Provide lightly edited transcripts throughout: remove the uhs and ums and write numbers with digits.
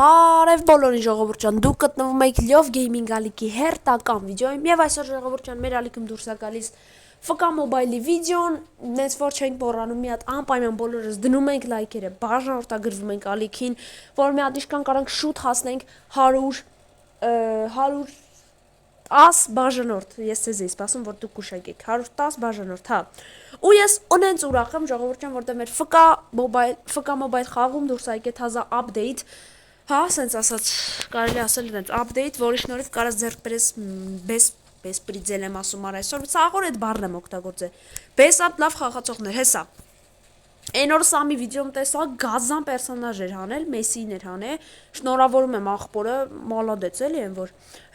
Բարև բոլորին ժողովուրդ ջան, դուք գտնվում եք Love Gaming ալիքի հերթական վիդեոյում եւ այսօր ժողովուրդ ջան մեր ալիքում դուրս է գալիս FK Mobile-ի վիդեոն, նենց որ չենք մոռանում մի հատ անպայման բոլորս դնում ենք լայքերը, բաժանորդագրվում ենք ալիքին, որ մի հատ իշքան կարանք շուտ հասնենք 110 բաժանորդ, ես ձեզ էի սպասում, որ դուք ուշագեք, 110 բաժանորդ, հա, ու ես ունենց ուրախ եմ ժողովուրդ ջան, որտեղ մեր FK Mobile խաղում դուրս է եկել թազա update. Հա, սենց ասած, կարելի ասել դենց update, որի շնորհիվ կարաս ձեռք բերես բեսպրիձել եմ ասում առ այսօր, սաղոր այդ բառն եմ օգտագործել, բեսապ լավ խաղացողներ, հեսա, այն օր Սամի վիդեոմ տեսա, գազան պերսոնաժ էր հանել, Մեսին էր հանել, շնորհավորում եմ աղբորը, մալադեց էլի են որ,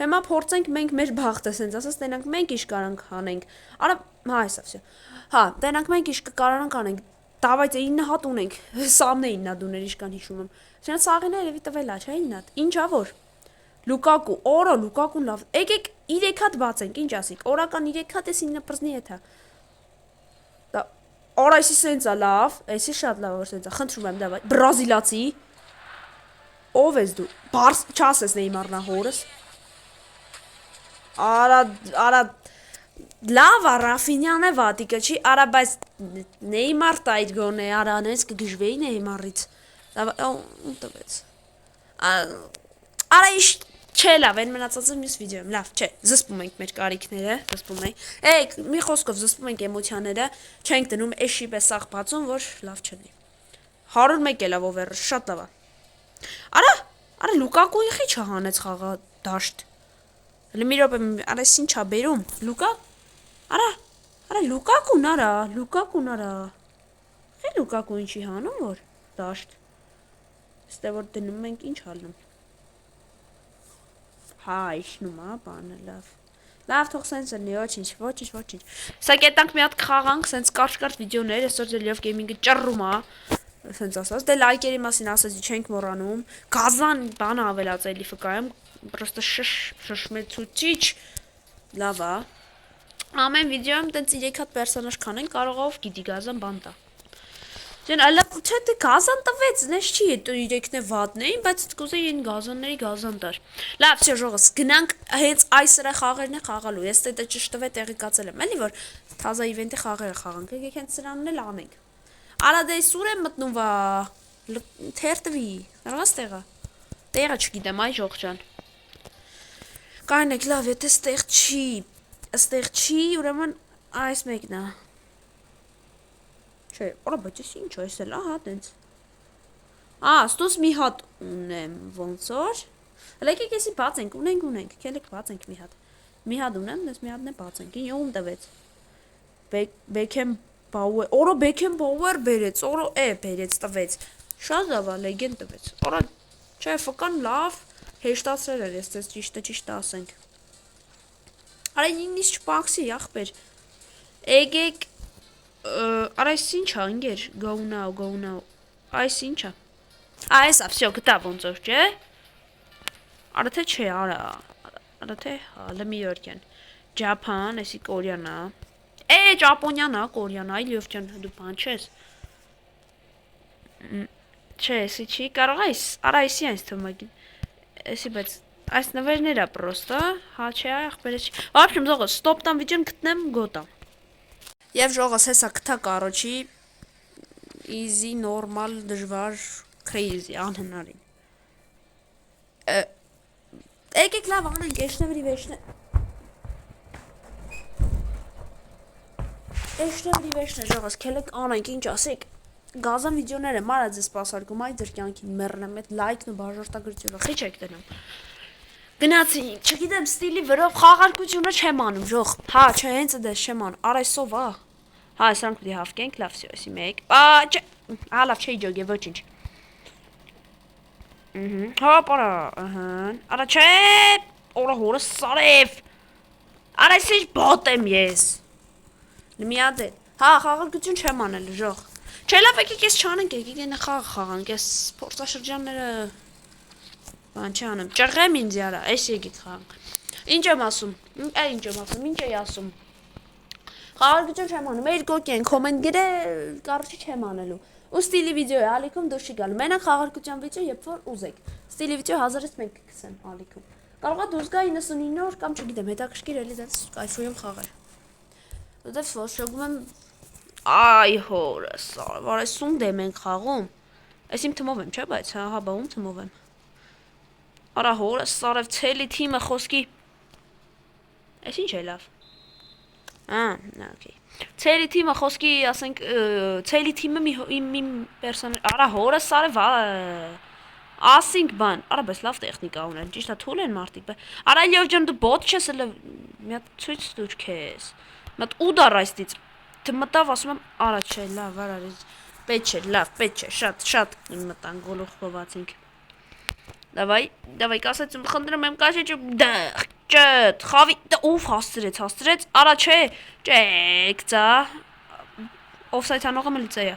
հիմա փորձենք մենք մեր բախտը, սենց ասած, տենանք մենք իշ կարանք հանենք, արա, հա, հեսա, վсё, հա, տենանք մենք իշ կարանք հանենք, Давайте 9 հատ ունենք, Սամն է 9 դուներ իշքան հիշում եմ, Չնայած սաղինը երևի տվել է, չէ՞ 9 հատ, ինչ ա որ, Լուկակու, օրո, Լուկակուն լավ, եկեք 3 հատ բացենք, ինչ ասիք, օրական 3 հատ էս 9 պրզնի հետ է, օր այսի սենց է լավ, այսի շատ լավ որ սենց է, խնդրում եմ, դավայ, բրազիլացի, ով ես դու, բարս, չասես Նեյմարնա հորս, արա, լավ է, Ռաֆինյան է վատիկը չի, արա, բայց Նեյմար տայդ գոն է, արա, նենց կգժվեի Նեյմարից, տվեց, արա իշ չէ լավ, են մնացածը մյուս վիդեոյում, լավ, չէ, զսպում ենք մեր կարիքները, զսպում ենք, էйք, մի խոսքով զսպում ենք էմոցիաները, չենք դնում էշի պես սաղ բացում, որ լավ չնի, 101 է լավ օվերը, շատ լավ է, արա Լուկակուին խի չհանեց խաղա դաշտ, հլի մի ռոպե, արա սին չա բերում, Լուկա, արա Լուկակուն արա, խի Լուկակուին չի հանում որ դաշտ, ստե որ դնում ենք ինչ հալնում, հա իշնում ա բանը լավ թող սենց լնի ոչինչ, սա կետանք մի հատ կխաղանք, սենց կարճ վիդեոներ, այսօր ձեր Love Gaming-ը ճռռում ա, սենց ասած, դե լայքերի մասին ասացի չենք մոռանում, գազան բանը ավելացել FK-ում, պրոստը շշմեցուցիչ, լավ ա, ամեն վիդեոյում տենց 3 հատ պերսոնաժ կանենք, կարող ով գիտի գազան բան տա, չէ դե գազան տվեց, նես չի 3-ն է վատն էին, բայց կուզեի են գազանների գազան տար, լավ չէ ժողս, գնանք հենց այս սրա խաղերն է խաղալու, ես տետը ճշտվե տեղի կացել եմ, էլի որ թազա իվենտի խաղերը խաղանք, եկեք հենց սրանն էլ անենք, արա դե սուր եմ մտնում վա, թերտվի, կարողաս տեղը չգիտեմ այ ժող ջան, կայնեք լավ, եթե ստեղ չի, ուրեմն այս մեկն է, Չէ, օրա, բայց ես ինչ այս էլ, ահա, տենց, ստուս մի հատ ունեմ, ոնց որ, հլեկեք եսի բացենք, ունենք, կելեք բացենք մի հատ ունեմ, դες մի հատն է բացենք, ինչ ում տվեց, Բեքեմ Բաուեր, օրա Բեքեմ Բաուեր բերեց, բերեց տվեց, շատ լավ է, լեգենդ տվեց, օրա, չէ, FK-ն լավ, հեշտացրել էր, ես ձեզ ճիշտ ասենք, արա ինձ չպաքսի, ախպեր, եկեք, Արա այս ինչ է, ինգեր, go now, այս ինչ է, այսա, վсё, գտա ոնց որ, չէ, արա թե չէ, արա թե, լմիորքյան, Japan, այսի կորյան է, ճապոնյան է, կորյան է, այլ յովքյան, դու բան չես, չէ, այսի չի, կարող այս, արա այսի այնց թմագին, այսի բայց, այս նվերներ է պրոստը, հա չէ, ախպերը չի, վաբշեմ զողը, ստոպ տան վիդյոն կտնեմ, գոտա, Եվ ժողս հեսա կթա կարոչի, easy, normal, դժվար, crazy, անհնարին, եկեք լավ անենք, էշնևրի վեշնը ժողս, կելեք անենք, ինչ ասեք, գազան վիդեոներ եմ արա ձեզ սպասարկում, այ ձեր կյանքին մերնեմ, էտ լայքն ու բաժորդագրությունը, խիչ եք դնում, գնացի, չգիտեմ ստիլի վրով խաղարկությունը չեմ անում, ժող, հա, չէ, հենց դες չեմ անում, արա այսով հա, սրանք պիտի հավկենք, լավ, սյո, այսի մեկ, հա, լավ, չէի ջոգե, ոչինչ, հոպ, արա, չէ, օրա հորը սարև, արա, այս ինչ բոտ եմ ես, լմիադ է, հա, խաղարկություն չեմ անել, ժող, չէ, լավ, եկեք ես չանենք, եկեք ենը խաղանք, ես փորձաշրջանները, բան չանեմ, ճղեմ ինձ արա, այս եկեք խաղանք, ինչ եմ ասում, ինչ էի ասում, Խաղարկություն չեմ անում, մեր գոք են, կոմենտ գրե, կարոչի չեմ անելու, ու ստիլի վիդեո է ալիքում դուրս չի գալու։ Մենակ խաղարկության վիդեո, երբ որ ուզեք։ Ստիլի վիդեո 1000-ից մենք կգցեմ ալիքում։ Կարող է դուրս գա 99 օր կամ չգիտեմ, հետաքրքիր էլի դες կայֆում խաղալ։ Որտեվ որոշում եմ այ հորս, վարես սունդ եմ ենք խաղում։ Այս իմ թմով եմ, չէ՞, բայց հա, բաում թմով եմ։ Արա հորս, սարև ցելի թիմը խոսքի։ Այս ինչ է լավ։ Okay։ Ցելի թիմը խոսքի, ասենք, ցելի թիմը մի պերսոնաժ, արա հորս սարև ասինք բան, արա բայց լավ տեխնիկա ունեն, ճիշտ է թույլ են մարդիկ, արա Լիով ջան դու բոտ չես էլ մի հատ ցույց տուր քեզ։ Մի հատ ուդար այստից։ Մտավ ասում եմ, արա չէ, լավ, արա պետք չէ, լավ, պետք չէ, շատ մտան գոլուխ խովածինք։ Давай, կասեցում, խնդրում եմ, կասեցում, ճտ, խավի, ուվ հաստրեց, արա չէ, ճեկցա, օֆսայթ անողը մլիցեյա։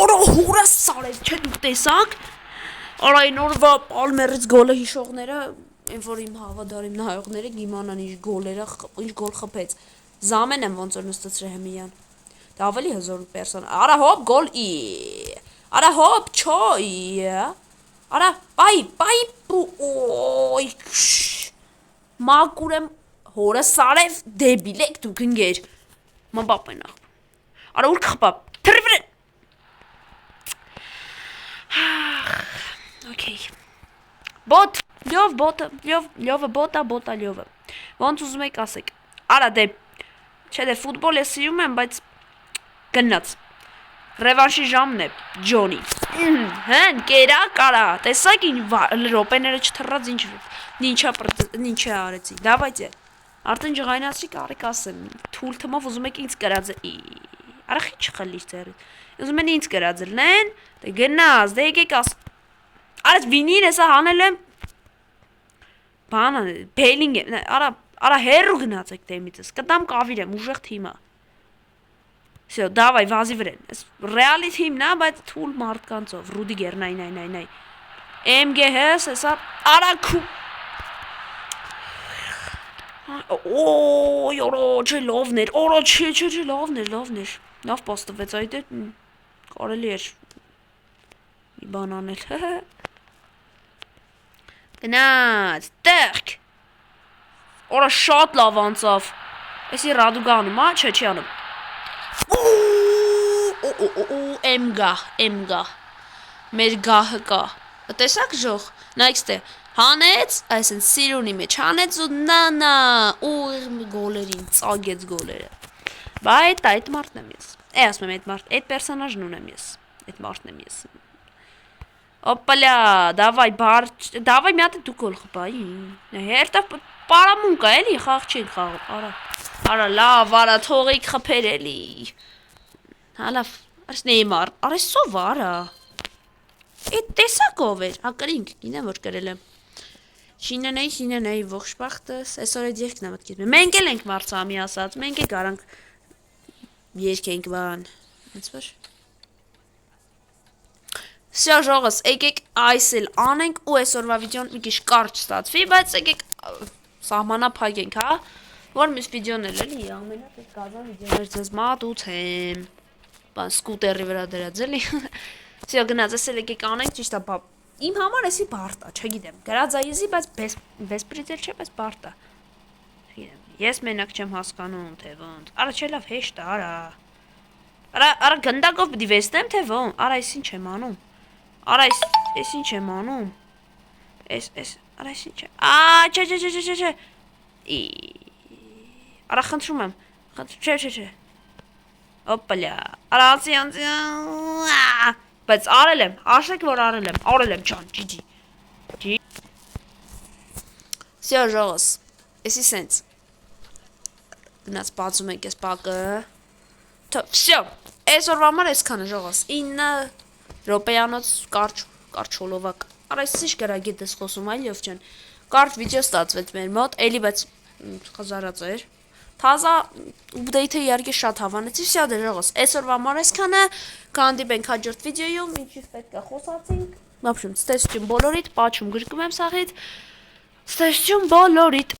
Արա հուրը սարև, չէ դուք տեսակ, արա այն օրվա պալմերից գոլը հիշողները, են որ իմ հավադարիմ նայողները գիմանան ինչ գոլ խպեց, զամեն եմ ոնց որ նստացրե հմիյան, դա ավելի հզոր պերսոն, արա հոպ գոլ արա հոպ չո արա պայ օй մակուրեմ հորը սարև դեբիլ եք դուք ընգեր մամբապ են աղբ արա ուր կխպապ թրվրը Okay Bot, լյովը բոտա լյովը ոնց ուզում եք ասեք արա դե չէ դե ֆուտբոլ ես սիրում եմ բայց գնաց ռևանշի ժամն է ջոնի հեն կերա կարա տեսակ ինչ ռոպեները չթռած ինչ արեցի դավայտե արդեն ջղայնացրի կարիք ասեմ թուլ թմով ուզում եք ինձ կրած արա խիչ խլիր ձերդ ուզում են ինձ կրածելնեն դե գնաց դե եկեք աս արած վինին հեսա հանել եմ բանան բեյլինգ արա հերու գնացեք դեմիցս կտամ կավիր եմ ուժեղ թիմա Всё, давай, վազի վրեն, ռեալի թիմն է, բայց թուլ մարդկանցով, Ռուդիգեր, նայ, MGHS, հեսա, արակու, օй, օրո, չէ, լովներ, օրո, չէ, լովներ, լավ պաստվեց այդ է, կարելի էր, մի բան անել, գնաց, տեղք, օրո, շատ լավ անցավ, եսի ռադուգանում, չի անում, Էմգա մեր գահը կա տեսակ ժող նայքստե հանեց այսեն սիրունի մեջ հանեց ու նանա ու գոլերին ծագեց գոլերը բայց այդ մարդն եմ ես ասում եմ այդ պերսոնաժն ունեմ ես այդ մարդն եմ ես օպալա давай մի հատ դու գոլ խփայի հերթը պարամունկա էլի խաղ չի խաղում Արա լավ, արա թողիկ խփեր էլի Հա լավ, արս Նեյմար, արս սով արա Էդ տեսակով էր, հակրինք, գինեմ որ կրել եմ Շինենեի, ողջպախտս, այսօր էդ երկն եմ ատկիտ Մենք էլ ենք մարցամի ասած, մենք է կարանք երկենք բան Հենց որ Սյա ժողս, եկեք այս էլ անենք ու այսօրվա վիդեոն մի քիչ կարճ ստացվի, բայց եկեք սահմանափակենք, հա Որ մյուս վիդեոն էլ էլի, ամենապես գազան վիդեոներ ձեզ մատուցեմ Բան սկուտերի վրա դրած էլի Սյո գնաց, ես էլ եկեք անենք ճիշտ է Իմ համար էսի բարդ է, չգիտեմ Գրածայիզի, բայց բեսպրիձել չէ, բայց բարդ է Ես մենակ չեմ հասկանում, թե ոնց Արա չէ լավ հեշտ է, Արա գնդակով պիտի վեստեմ, թե ոնց Արա ես ինչ եմ անում Արա ես ինչ եմ անում Արա ես ինչ է չէ Արա խնդրում եմ, չէ, օպալյա, արա անցի, բայց արել եմ, աշեք որ արել եմ, ճան, ջի Սյա ժողս, եսի սենց, գնաց բացում ենք ես պակը, վսյո, ես օրվա մար ես կանը ժողս, 9 ռոպեյանոց կարճ հոլովակ, արա ես ինչ գրագիտ ես խոսում այլ յով ճան, կարճ վիդեո ստացվեց մեր մոտ, էլի բայց խզարած էր Թազա ուպդեյթը իհարկե շատ հավանեցի, վսյա դե ժողս, այսօրվա մար այսքանը, կհանդիպենք հաջորդ վիդեոյում, ինչից պետք է խոսացինք, Մապշում, ստեսություն բոլորիդ, պաչում գրկում եմ սաղից, ստեսություն բոլորիդ